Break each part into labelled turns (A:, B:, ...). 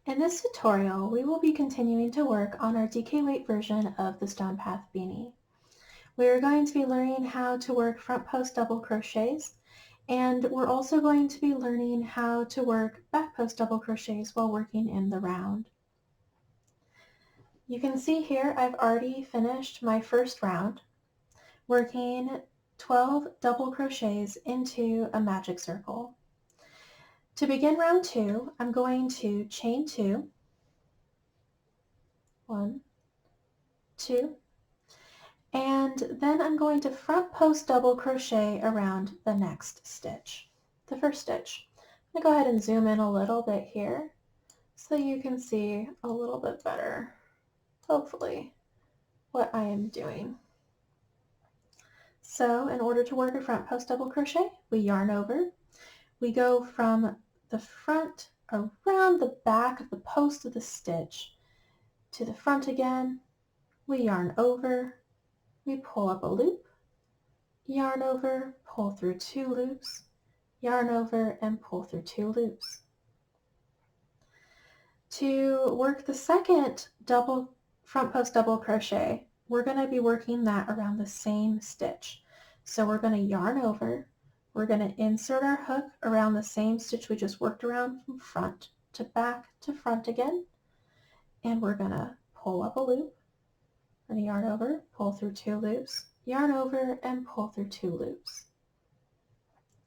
A: In this tutorial, we will be continuing to work on our DK weight version of the Stone Path Beanie. We are going to be learning how to work front post double crochets, and we're also going to be learning how to work back post double crochets while working in the round. You can see here I've already finished my first round, working 12 double crochets into a magic circle. To begin round 2, I'm going to chain 2, 1, 2, and then I'm going to front post double crochet around the next stitch, the first stitch. I'm going to go ahead and zoom in a little bit here so you can see a little bit better, hopefully, what I am doing. So in order to work a front post double crochet, we yarn over. We go from the front around the back of the post of the stitch to the front again. We yarn over, we pull up a loop, yarn over, pull through 2 loops, yarn over, and pull through 2 loops. To work the second front post double crochet, we're going to be working that around the same stitch. So we're going to yarn over, we're going to insert our hook around the same stitch we just worked around from front to back to front again, and we're going to pull up a loop, we're going to yarn over, pull through 2 loops, yarn over, and pull through 2 loops.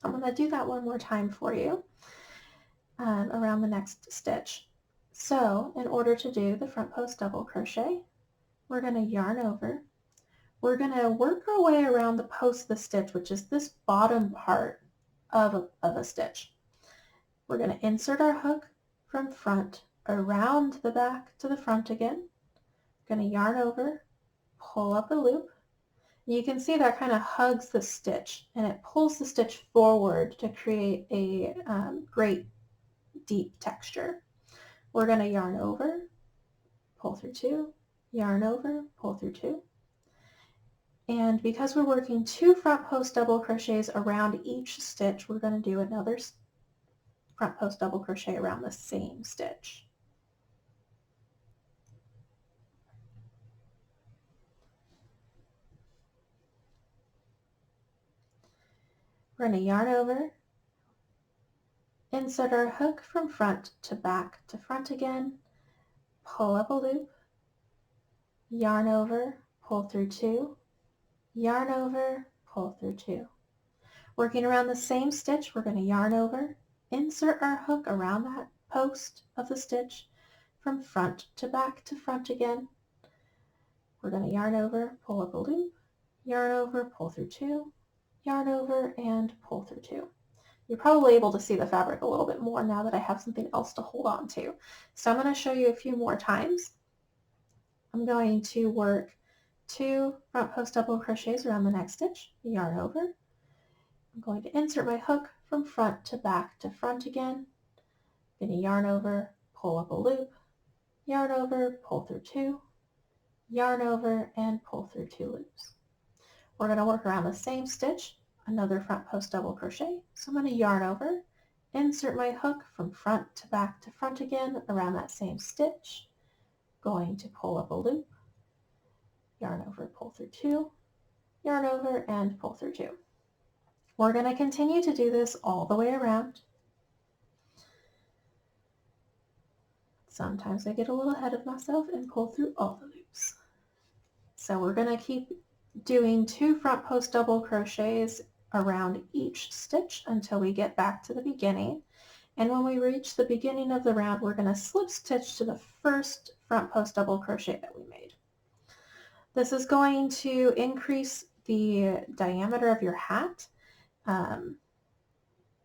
A: I'm going to do that one more time for you around the next stitch. So in order to do the front post double crochet, we're going to yarn over. We're going to work our way around the post of the stitch, which is this bottom part of a stitch. We're going to insert our hook from front around the back to the front again. We're going to yarn over, pull up a loop. You can see that kind of hugs the stitch and it pulls the stitch forward to create a great deep texture. We're going to yarn over, pull through 2, yarn over, pull through 2. And because we're working 2 front post double crochets around each stitch, we're going to do another front post double crochet around the same stitch. We're going to yarn over, insert our hook from front to back to front again, pull up a loop, yarn over, pull through 2, yarn over, pull through 2. Working around the same stitch, we're going to yarn over, insert our hook around that post of the stitch from front to back to front again. We're going to yarn over, pull up a loop, yarn over, pull through 2, yarn over, and pull through 2. You're probably able to see the fabric a little bit more now that I have something else to hold on to. So I'm going to show you a few more times. I'm going to work 2 front post double crochets around the next stitch, yarn over. I'm going to insert my hook from front to back to front again. I'm going to yarn over, pull up a loop, yarn over, pull through 2, yarn over, and pull through 2 loops. We're going to work around the same stitch, another front post double crochet. So I'm going to yarn over, insert my hook from front to back to front again around that same stitch, going to pull up a loop, yarn over, pull through 2, yarn over, and pull through 2. We're going to continue to do this all the way around. Sometimes I get a little ahead of myself and pull through all the loops. So we're going to keep doing 2 front post double crochets around each stitch until we get back to the beginning. And when we reach the beginning of the round, we're going to slip stitch to the first front post double crochet that we made. This is going to increase the diameter of your hat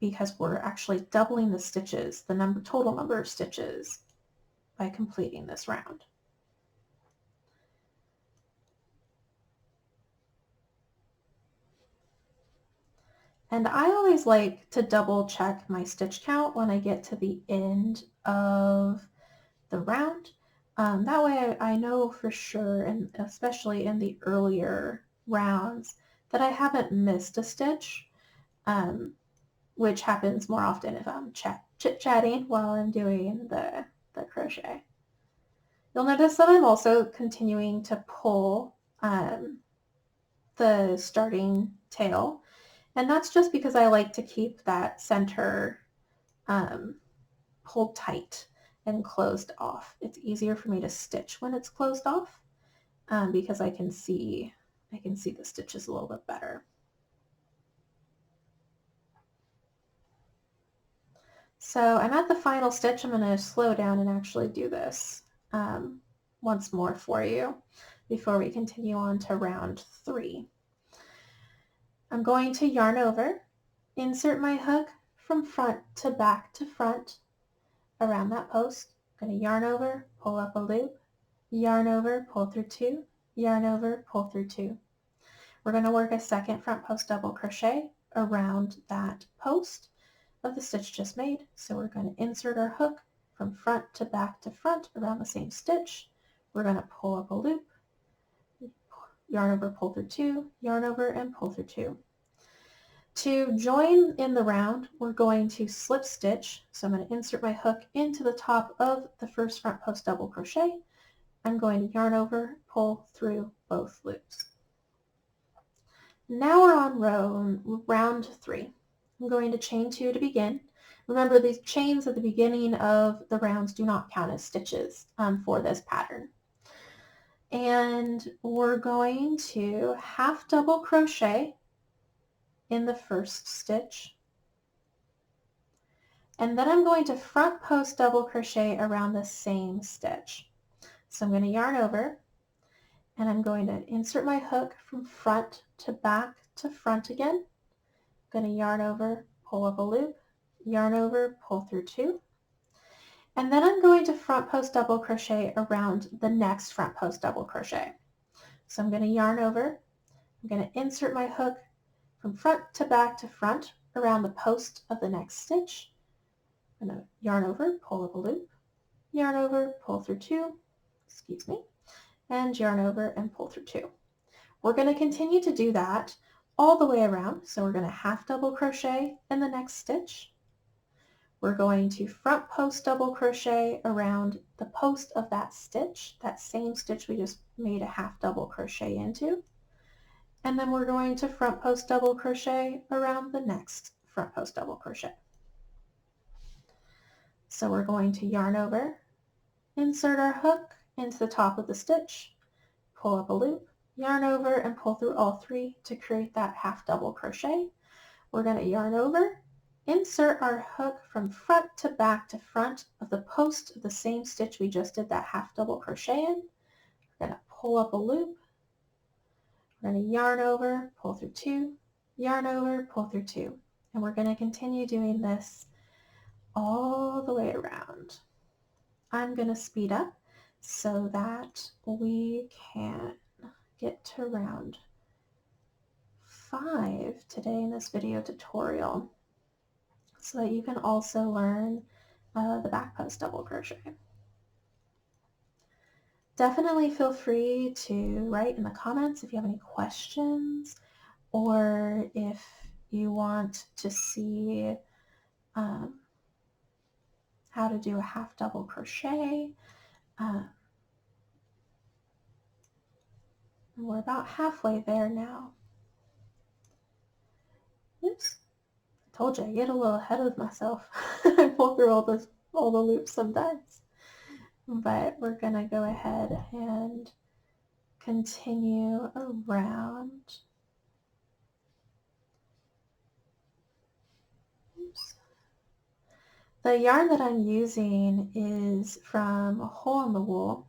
A: because we're actually doubling the stitches, the total number of stitches, by completing this round. And I always like to double check my stitch count when I get to the end of the round. That way I know for sure, and especially in the earlier rounds, that I haven't missed a stitch, which happens more often if I'm chit-chatting while I'm doing the crochet. You'll notice that I'm also continuing to pull the starting tail, and that's just because I like to keep that center pulled tight and closed off. It's easier for me to stitch when it's closed off because I can see the stitches a little bit better. So I'm at the final stitch. I'm going to slow down and actually do this once more for you before we continue on to round 3. I'm going to yarn over, insert my hook from front to back to front around that post. I'm going to yarn over, pull up a loop, yarn over, pull through 2, yarn over, pull through 2. We're going to work a second front post double crochet around that post of the stitch just made. So we're going to insert our hook from front to back to front around the same stitch. We're going to pull up a loop, yarn over, pull through 2, yarn over, and pull through 2. To join in the round, we're going to slip stitch. So I'm going to insert my hook into the top of the first front post double crochet. I'm going to yarn over, pull through both loops. Now we're on round 3. I'm going to chain 2 to begin. Remember, these chains at the beginning of the rounds do not count as stitches for this pattern. And we're going to half double crochet in the first stitch. And then I'm going to front post double crochet around the same stitch. So I'm going to yarn over, and I'm going to insert my hook from front to back to front again. I'm going to yarn over, pull up a loop, yarn over, pull through 2. And then I'm going to front post double crochet around the next front post double crochet. So I'm going to yarn over, I'm going to insert my hook from front to back to front around the post of the next stitch. I'm going to yarn over, pull up a loop, yarn over, pull through 2, excuse me, and yarn over and pull through 2. We're going to continue to do that all the way around. So we're going to half double crochet in the next stitch. We're going to front post double crochet around the post of that stitch, that same stitch we just made a half double crochet into. And then we're going to front post double crochet around the next front post double crochet. So we're going to yarn over, insert our hook into the top of the stitch, pull up a loop, yarn over, and pull through all 3 to create that half double crochet. We're going to yarn over, insert our hook from front to back to front of the post of the same stitch we just did that half double crochet in. We're going to pull up a loop, we're going to yarn over, pull through 2, yarn over, pull through 2. And we're going to continue doing this all the way around. I'm going to speed up so that we can get to round 5 today in this video tutorial, so that you can also learn the back post double crochet. Definitely feel free to write in the comments if you have any questions, or if you want to see how to do a half double crochet. We're about halfway there now. Oops. I told you I get a little ahead of myself. I pull through all the loops sometimes. But we're going to go ahead and continue around. Oops. The yarn that I'm using is from Hole in the Wool,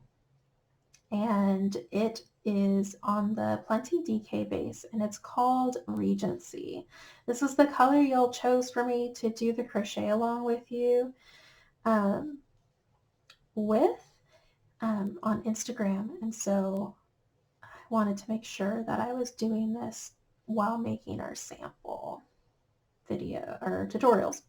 A: and it is on the Plenty DK base, and it's called Regency. This is the color y'all chose for me to do the crochet along with you on Instagram, and so I wanted to make sure that I was doing this while making our sample video or tutorials.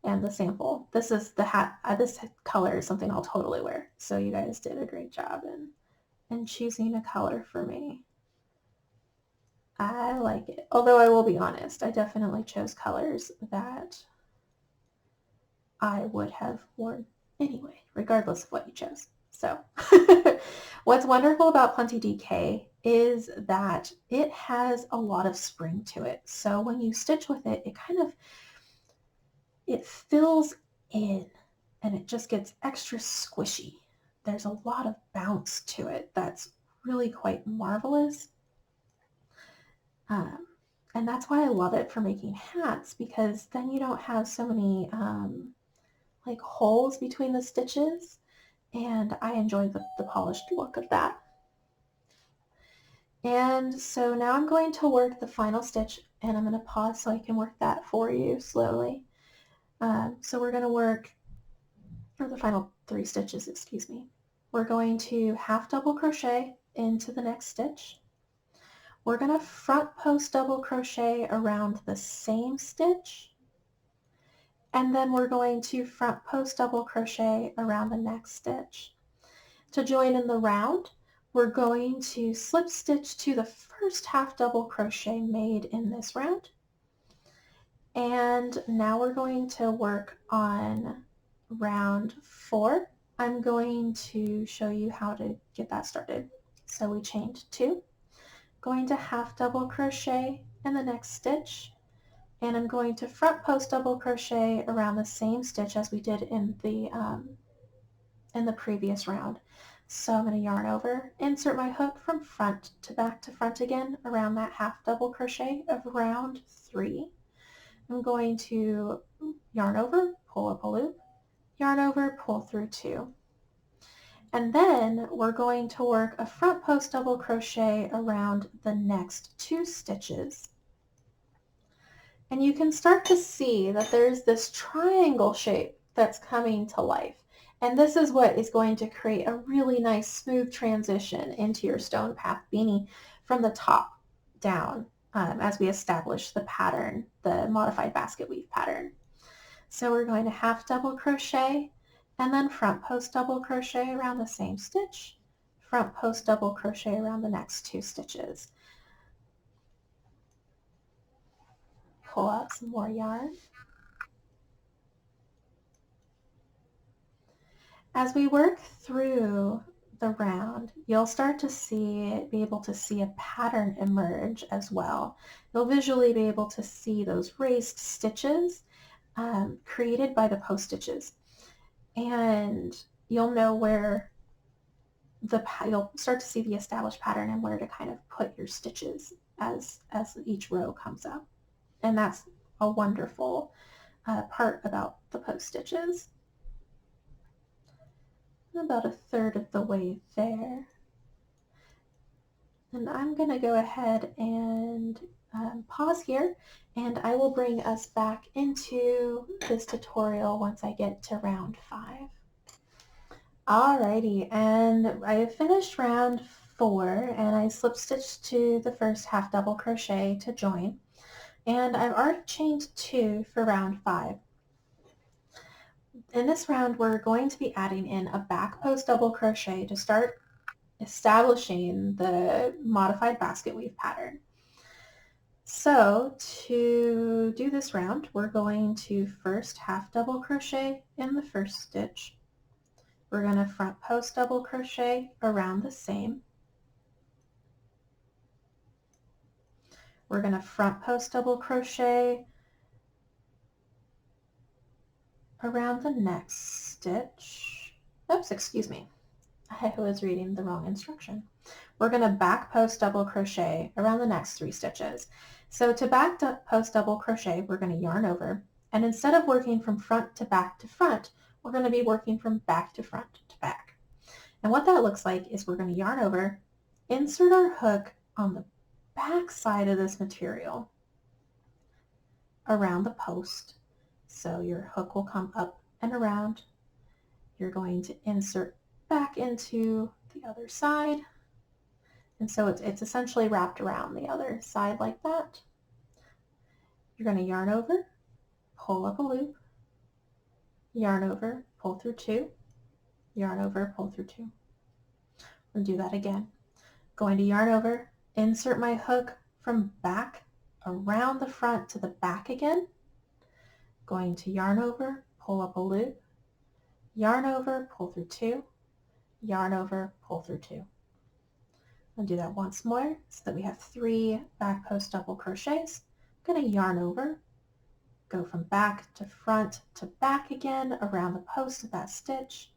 A: And the sample, this is the hat, this color is something I'll totally wear, so you guys did a great job in choosing a color for me. I like it, although I will be honest, I definitely chose colors that I would have worn Anyway, regardless of what you chose. So what's wonderful about Plenty DK is that it has a lot of spring to it. So when you stitch with it, it fills in and it just gets extra squishy. There's a lot of bounce to it that's really quite marvelous. And that's why I love it for making hats, because then you don't have so many like holes between the stitches, and I enjoy the polished look of that. And so now I'm going to work the final stitch, and I'm going to pause so I can work that for you slowly. So we're going to work, or the final 3 stitches, excuse me. We're going to half double crochet into the next stitch. We're going to front post double crochet around the same stitch, and then we're going to front post double crochet around the next stitch. To join in the round, we're going to slip stitch to the first half double crochet made in this round. And now we're going to work on round 4. I'm going to show you how to get that started. So we chained 2, going to half double crochet in the next stitch, and I'm going to front post double crochet around the same stitch as we did in the previous round. So I'm going to yarn over, insert my hook from front to back to front again around that half double crochet of round 3. I'm going to yarn over, pull up a loop, yarn over, pull through 2. And then we're going to work a front post double crochet around the next 2 stitches. And you can start to see that there's this triangle shape that's coming to life. And this is what is going to create a really nice smooth transition into your Stone Path beanie from the top down as we establish the pattern, the modified basket weave pattern. So we're going to half double crochet and then front post double crochet around the same stitch, front post double crochet around the next 2 stitches. Pull out some more yarn. As we work through the round, you'll start to be able to see a pattern emerge as well. You'll visually be able to see those raised stitches created by the post stitches. And you'll know where you'll start to see the established pattern and where to kind of put your stitches as each row comes up. And that's a wonderful part about the post stitches. About 1/3 of the way there. And I'm going to go ahead and pause here, and I will bring us back into this tutorial once I get to round 5. Alrighty, and I have finished round 4, and I slip stitched to the first half double crochet to join, and I've already chained 2 for round 5. In this round, we're going to be adding in a back post double crochet to start establishing the modified basket weave pattern. So to do this round, we're going to first half double crochet in the first stitch. We're going to front post double crochet around the same. We're going to front post double crochet around the next stitch. Oops, excuse me. I was reading the wrong instruction. We're going to back post double crochet around the next 3 stitches. So to back post double crochet, we're going to yarn over, and instead of working from front to front, we're going to be working from back to front to back. And what that looks like is we're going to yarn over, insert our hook on the back side of this material around the post. So your hook will come up and around. You're going to insert back into the other side. And so it's essentially wrapped around the other side like that. You're going to yarn over, pull up a loop, yarn over, pull through 2, yarn over, pull through 2. We'll do that again. Going to yarn over, insert my hook from back around the front to the back again. Going to yarn over, pull up a loop, yarn over, pull through 2, yarn over, pull through 2. I'll do that once more so that we have 3 back post double crochets. I'm going to yarn over, go from back to front to back again around the post of that stitch.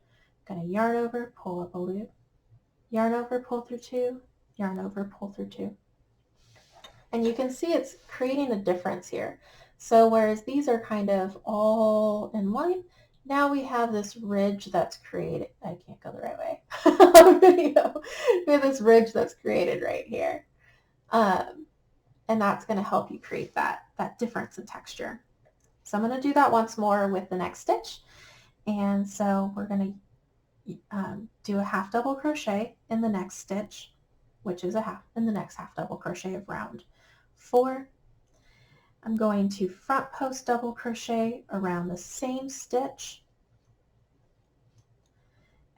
A: I'm going to yarn over, pull up a loop, yarn over, pull through 2, yarn over, pull through 2. And you can see it's creating a difference here. So whereas these are kind of all in line, now we have this ridge that's created. I can't go the right way on video. We have this ridge that's created right here. And that's going to help you create that difference in texture. So I'm going to do that once more with the next stitch. And so we're going to do a half double crochet in the next stitch, which is a half in the next half double crochet of round 4. I'm going to front post double crochet around the same stitch,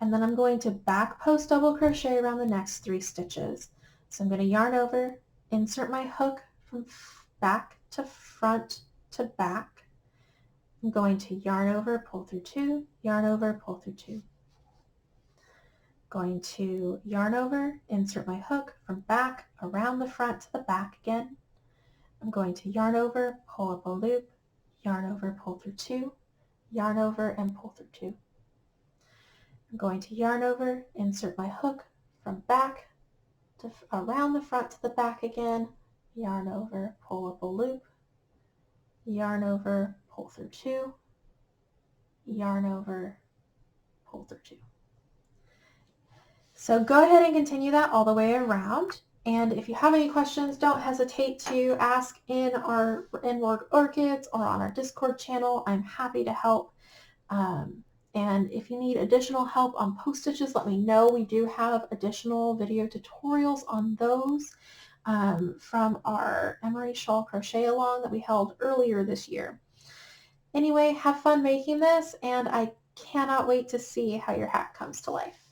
A: and then I'm going to back post double crochet around the next 3 stitches. So I'm going to yarn over, insert my hook from back to front to back. I'm going to yarn over, pull through 2, yarn over, pull through 2. Going to yarn over, insert my hook from back around the front to the back again. I'm going to yarn over, pull up a loop, yarn over, pull through 2, yarn over, and pull through 2. I'm going to yarn over, insert my hook from back to around the front to the back again, yarn over, pull up a loop, yarn over, pull through 2, yarn over, pull through 2. So go ahead and continue that all the way around. And if you have any questions, don't hesitate to ask in our Word Orchids or on our Discord channel. I'm happy to help. And if you need additional help on post stitches, let me know. We do have additional video tutorials on those from our Emery Shawl Crochet Along that we held earlier this year. Anyway, have fun making this, and I cannot wait to see how your hat comes to life.